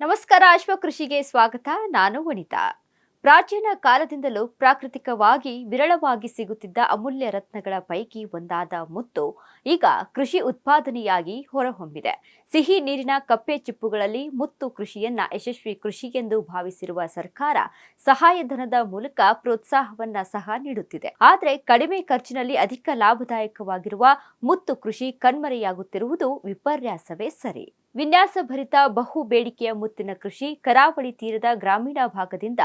ನಮಸ್ಕಾರ. ಕೃಷಿಗೆ ಸ್ವಾಗತ. ನಾನು ವನಿತಾ. ಪ್ರಾಚೀನ ಕಾಲದಿಂದಲೂ ಪ್ರಾಕೃತಿಕವಾಗಿ ವಿರಳವಾಗಿ ಸಿಗುತ್ತಿದ್ದ ಅಮೂಲ್ಯ ರತ್ನಗಳ ಪೈಕಿ ಒಂದಾದ ಮುತ್ತು ಈಗ ಕೃಷಿ ಉತ್ಪಾದನೆಯಾಗಿ ಹೊರಹೊಮ್ಮಿದೆ. ಸಿಹಿ ನೀರಿನ ಕಪ್ಪೆ ಚಿಪ್ಪುಗಳಲ್ಲಿ ಮುತ್ತು ಕೃಷಿಯನ್ನ ಯಶಸ್ವಿ ಕೃಷಿ ಎಂದು ಭಾವಿಸಿರುವ ಸರ್ಕಾರ ಸಹಾಯಧನದ ಮೂಲಕ ಪ್ರೋತ್ಸಾಹವನ್ನ ಸಹ ನೀಡುತ್ತಿದೆ. ಆದರೆ ಕಡಿಮೆ ಖರ್ಚಿನಲ್ಲಿ ಅಧಿಕ ಲಾಭದಾಯಕವಾಗಿರುವ ಮುತ್ತು ಕೃಷಿ ಕಣ್ಮರೆಯಾಗುತ್ತಿರುವುದು ವಿಪರ್ಯಾಸವೇ ಸರಿ. ವಿನ್ಯಾಸಭರಿತ ಬಹು ಬೇಡಿಕೆಯ ಮುತ್ತಿನ ಕೃಷಿ ಕರಾವಳಿ ತೀರದ ಗ್ರಾಮೀಣ ಭಾಗದಿಂದ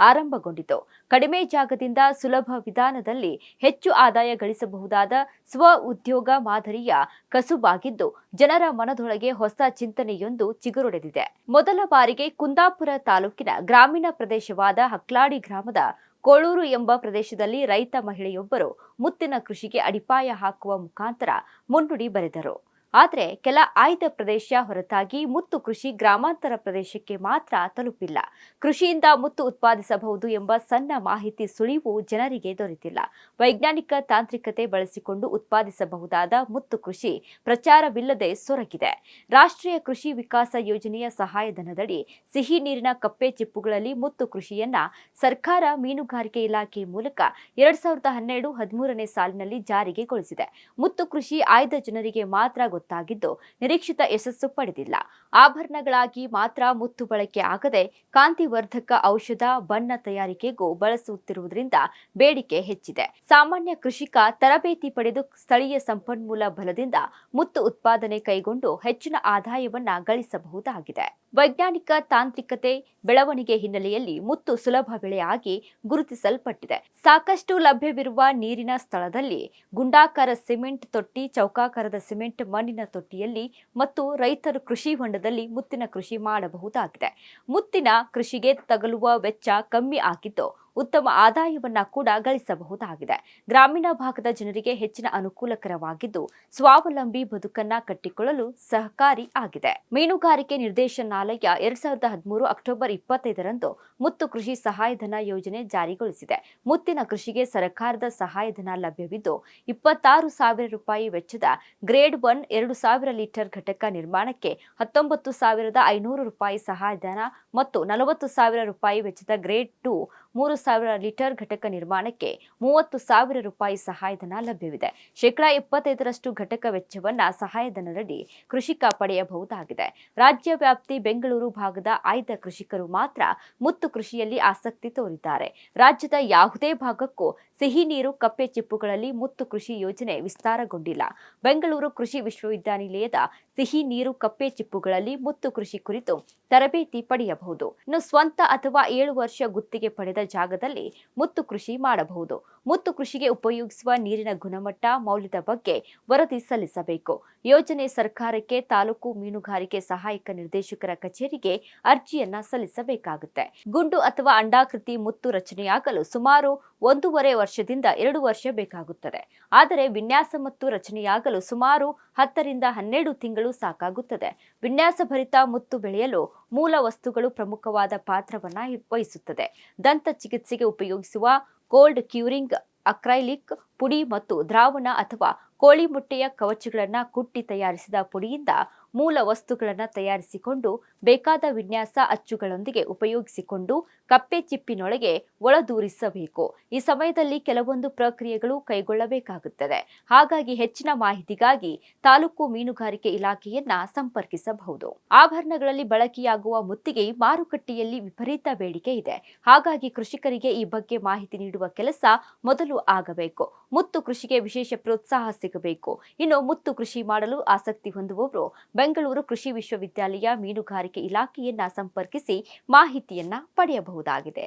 ಆರಂಭಗೊಂಡಿತು. ಕಡಿಮೆ ಜಾಗದಿಂದ ಸುಲಭ ವಿಧಾನದಲ್ಲಿ ಹೆಚ್ಚು ಆದಾಯ ಗಳಿಸಬಹುದಾದ ಸ್ವ ಉದ್ಯೋಗ ಮಾದರಿಯ ಕಸುಬಾಗಿದ್ದು ಜನರ ಮನದೊಳಗೆ ಹೊಸ ಚಿಂತನೆಯೊಂದು ಚಿಗುರೊಡೆದಿದೆ. ಮೊದಲ ಬಾರಿಗೆ ಕುಂದಾಪುರ ತಾಲೂಕಿನ ಗ್ರಾಮೀಣ ಪ್ರದೇಶವಾದ ಹಕ್ಲಾಡಿ ಗ್ರಾಮದ ಕೋಳೂರು ಎಂಬ ಪ್ರದೇಶದಲ್ಲಿ ರೈತ ಮಹಿಳೆಯೊಬ್ಬರು ಮುತ್ತಿನ ಕೃಷಿಗೆ ಅಡಿಪಾಯ ಹಾಕುವ ಮುಖಾಂತರ ಮುನ್ನುಡಿ ಬರೆದರು. ಆದರೆ ಕೆಲ ಆಯ್ದ ಪ್ರದೇಶ ಹೊರತಾಗಿ ಮುತ್ತು ಕೃಷಿ ಗ್ರಾಮಾಂತರ ಪ್ರದೇಶಕ್ಕೆ ಮಾತ್ರ ತಲುಪಿಲ್ಲ. ಕೃಷಿಯಿಂದ ಮುತ್ತು ಉತ್ಪಾದಿಸಬಹುದು ಎಂಬ ಸಣ್ಣ ಮಾಹಿತಿ ಸುಳಿವು ಜನರಿಗೆ ದೊರೆತಿಲ್ಲ. ವೈಜ್ಞಾನಿಕ ತಾಂತ್ರಿಕತೆ ಬಳಸಿಕೊಂಡು ಉತ್ಪಾದಿಸಬಹುದಾದ ಮುತ್ತು ಕೃಷಿ ಪ್ರಚಾರವಿಲ್ಲದೆ ಸೊರಗಿದೆ. ರಾಷ್ಟ್ರೀಯ ಕೃಷಿ ವಿಕಾಸ ಯೋಜನೆಯ ಸಹಾಯಧನದಡಿ ಸಿಹಿ ನೀರಿನ ಕಪ್ಪೆ ಚಿಪ್ಪುಗಳಲ್ಲಿ ಮುತ್ತು ಕೃಷಿಯನ್ನ ಸರ್ಕಾರ ಮೀನುಗಾರಿಕೆ ಇಲಾಖೆ ಮೂಲಕ 2012-13ನೇ ಸಾಲಿನಲ್ಲಿ ಜಾರಿಗೆಗೊಳಿಸಿದೆ. ಮುತ್ತು ಕೃಷಿ ಆಯ್ದ ಜನರಿಗೆ ಮಾತ್ರ ಗೊತ್ತಾಗಿದ್ದು ನಿರೀಕ್ಷಿತ ಯಶಸ್ಸು ಪಡೆದಿಲ್ಲ. ಆಭರಣಗಳಾಗಿ ಮಾತ್ರ ಮುತ್ತು ಬಳಕೆ ಆಗದೆ ಕಾಂತಿವರ್ಧಕ ಔಷಧ ಬಣ್ಣ ತಯಾರಿಕೆಗೂ ಬಳಸುತ್ತಿರುವುದರಿಂದ ಬೇಡಿಕೆ ಹೆಚ್ಚಿದೆ. ಸಾಮಾನ್ಯ ಕೃಷಿಕ ತರಬೇತಿ ಪಡೆದು ಸ್ಥಳೀಯ ಸಂಪನ್ಮೂಲ ಬಲದಿಂದ ಮುತ್ತು ಉತ್ಪಾದನೆ ಕೈಗೊಂಡು ಹೆಚ್ಚಿನ ಆದಾಯವನ್ನ ಗಳಿಸಬಹುದಾಗಿದೆ. ವೈಜ್ಞಾನಿಕ ತಾಂತ್ರಿಕತೆ ಬೆಳವಣಿಗೆ ಹಿನ್ನೆಲೆಯಲ್ಲಿ ಮುತ್ತು ಸುಲಭ ಬೆಳೆಯಾಗಿ ಗುರುತಿಸಲ್ಪಟ್ಟಿದೆ. ಸಾಕಷ್ಟು ಲಭ್ಯವಿರುವ ನೀರಿನ ಸ್ಥಳದಲ್ಲಿ ಗುಂಡಾಕಾರ ಸಿಮೆಂಟ್ ತೊಟ್ಟಿ, ಚೌಕಾಕಾರದ ಸಿಮೆಂಟ್ ಮಣ್ಣಿನ ತೊಟ್ಟಿಯಲ್ಲಿ ಮತ್ತು ರೈತರು ಕೃಷಿ ಹೊಂಡದಲ್ಲಿ ಮುತ್ತಿನ ಕೃಷಿ ಮಾಡಬಹುದಾಗಿದೆ. ಮುತ್ತಿನ ಕೃಷಿಗೆ ತಗಲುವ ವೆಚ್ಚ ಕಮ್ಮಿ ಆಗಿದ್ದು ಉತ್ತಮ ಆದಾಯವನ್ನ ಕೂಡ ಗಳಿಸಬಹುದಾಗಿದೆ. ಗ್ರಾಮೀಣ ಭಾಗದ ಜನರಿಗೆ ಹೆಚ್ಚಿನ ಅನುಕೂಲಕರವಾಗಿದ್ದು ಸ್ವಾವಲಂಬಿ ಬದುಕನ್ನ ಕಟ್ಟಿಕೊಳ್ಳಲು ಸಹಕಾರಿ ಆಗಿದೆ. ಮೀನುಗಾರಿಕೆ ನಿರ್ದೇಶನಾಲಯ 2013 ಅಕ್ಟೋಬರ್ 25ರಂದು ಮುತ್ತು ಕೃಷಿ ಸಹಾಯಧನ ಯೋಜನೆ ಜಾರಿಗೊಳಿಸಿದೆ. ಮುತ್ತಿನ ಕೃಷಿಗೆ ಸರ್ಕಾರದ ಸಹಾಯಧನ ಲಭ್ಯವಿದ್ದು 26,000 ರೂಪಾಯಿ ವೆಚ್ಚದ ಗ್ರೇಡ್ 1 2,000 ಲೀಟರ್ ಘಟಕ ನಿರ್ಮಾಣಕ್ಕೆ 19,500 ರೂಪಾಯಿ ಸಹಾಯಧನ ಮತ್ತು 40,000 ರೂಪಾಯಿ ವೆಚ್ಚದ ಗ್ರೇಡ್ 2 3,000 ಲೀಟರ್ ಘಟಕ ನಿರ್ಮಾಣಕ್ಕೆ 30,000 ರೂಪಾಯಿ ಸಹಾಯಧನ ಲಭ್ಯವಿದೆ. 25% ಘಟಕ ವೆಚ್ಚವನ್ನ ಸಹಾಯಧನದಡಿ ಕೃಷಿಕ ಪಡೆಯಬಹುದಾಗಿದೆ. ರಾಜ್ಯ ವ್ಯಾಪ್ತಿ ಬೆಂಗಳೂರು ಭಾಗದ ಆಯ್ದ ಕೃಷಿಕರು ಮಾತ್ರ ಮುತ್ತು ಕೃಷಿಯಲ್ಲಿ ಆಸಕ್ತಿ ತೋರಿದ್ದಾರೆ. ರಾಜ್ಯದ ಯಾವುದೇ ಭಾಗಕ್ಕೂ ಸಿಹಿ ನೀರು ಕಪ್ಪೆ ಚಿಪ್ಪುಗಳಲ್ಲಿ ಮುತ್ತು ಕೃಷಿ ಯೋಜನೆ ವಿಸ್ತಾರಗೊಂಡಿಲ್ಲ. ಬೆಂಗಳೂರು ಕೃಷಿ ವಿಶ್ವವಿದ್ಯಾನಿಲಯದ ಸಿಹಿ ನೀರು ಕಪ್ಪೆ ಚಿಪ್ಪುಗಳಲ್ಲಿ ಮುತ್ತು ಕೃಷಿ ಕುರಿತು ತರಬೇತಿ ಪಡೆಯಬಹುದು. ಇನ್ನು ಸ್ವಂತ ಅಥವಾ 7 ವರ್ಷ ಗುತ್ತಿಗೆ ಪಡೆದ ಜಾಗದಲ್ಲಿ ಮುತ್ತು ಕೃಷಿ ಮಾಡಬಹುದು. ಮುತ್ತು ಕೃಷಿಗೆ ಉಪಯೋಗಿಸುವ ನೀರಿನ ಗುಣಮಟ್ಟ, ಮೌಲ್ಯದ ಬಗ್ಗೆ ವರದಿ ಸಲ್ಲಿಸಬೇಕು. ಯೋಜನೆ ಸರ್ಕಾರಕ್ಕೆ ತಾಲೂಕು ಮೀನುಗಾರಿಕೆ ಸಹಾಯಕ ನಿರ್ದೇಶಕರ ಕಚೇರಿಗೆ ಅರ್ಜಿಯನ್ನ ಸಲ್ಲಿಸಬೇಕಾಗುತ್ತೆ. ಗುಂಡು ಅಥವಾ ಅಂಡಾಕೃತಿ ಮುತ್ತು ರಚನೆಯಾಗಲು ಸುಮಾರು 1.5 ವರ್ಷದಿಂದ 2 ವರ್ಷ ಬೇಕಾಗುತ್ತದೆ. ಆದರೆ ವಿನ್ಯಾಸ ಮತ್ತು ರಚನೆಯಾಗಲು ಸುಮಾರು 10ರಿಂದ 12 ತಿಂಗಳು ಸಾಕಾಗುತ್ತದೆ. ವಿನ್ಯಾಸಭರಿತ ಮುತ್ತು ಬೆಳೆಯಲು ಮೂಲ ವಸ್ತುಗಳು ಪ್ರಮುಖವಾದ ಪಾತ್ರವನ್ನ ವಹಿಸುತ್ತದೆ. ದಂತ ಚಿಕಿತ್ಸೆಗೆ ಉಪಯೋಗಿಸುವ ಕೋಲ್ಡ್ ಕ್ಯೂರಿಂಗ್ ಅಕ್ರೈಲಿಕ್ ಪುಡಿ ಮತ್ತು ದ್ರಾವಣ ಅಥವಾ ಕೋಳಿ ಮೊಟ್ಟೆಯ ಕವಚಗಳನ್ನು ಕುಟ್ಟಿ ತಯಾರಿಸಿದ ಪುಡಿಯಿಂದ ಮೂಲ ವಸ್ತುಗಳನ್ನು ತಯಾರಿಸಿಕೊಂಡು ಬೇಕಾದ ವಿನ್ಯಾಸ ಅಚ್ಚುಗಳೊಂದಿಗೆ ಉಪಯೋಗಿಸಿಕೊಂಡು ಕಪ್ಪೆ ಚಿಪ್ಪಿನೊಳಗೆ ಒಳದೂರಿಸಬೇಕು. ಈ ಸಮಯದಲ್ಲಿ ಕೆಲವೊಂದು ಪ್ರಕ್ರಿಯೆಗಳು ಕೈಗೊಳ್ಳಬೇಕಾಗುತ್ತದೆ. ಹಾಗಾಗಿ ಹೆಚ್ಚಿನ ಮಾಹಿತಿಗಾಗಿ ತಾಲೂಕು ಮೀನುಗಾರಿಕೆ ಇಲಾಖೆಯನ್ನ ಸಂಪರ್ಕಿಸಬಹುದು. ಆಭರಣಗಳಲ್ಲಿ ಬಳಕೆಯಾಗುವ ಮುತ್ತಿಗೆ ಮಾರುಕಟ್ಟೆಯಲ್ಲಿ ವಿಪರೀತ ಬೇಡಿಕೆ ಇದೆ. ಹಾಗಾಗಿ ಕೃಷಿಕರಿಗೆ ಈ ಬಗ್ಗೆ ಮಾಹಿತಿ ನೀಡುವ ಕೆಲಸ ಮೊದಲು ಆಗಬೇಕು. ಮುತ್ತು ಕೃಷಿಗೆ ವಿಶೇಷ ಪ್ರೋತ್ಸಾಹ ಸಿಗಬೇಕು. ಇನ್ನು ಮುತ್ತು ಕೃಷಿ ಮಾಡಲು ಆಸಕ್ತಿ ಹೊಂದುವವರು ಬೆಂಗಳೂರು ಕೃಷಿ ವಿಶ್ವವಿದ್ಯಾಲಯ ಮೀನುಗಾರಿಕೆ ಇಲಾಖೆಯನ್ನ ಸಂಪರ್ಕಿಸಿ ಮಾಹಿತಿಯನ್ನ ಪಡೆಯಬಹುದಾಗಿದೆ.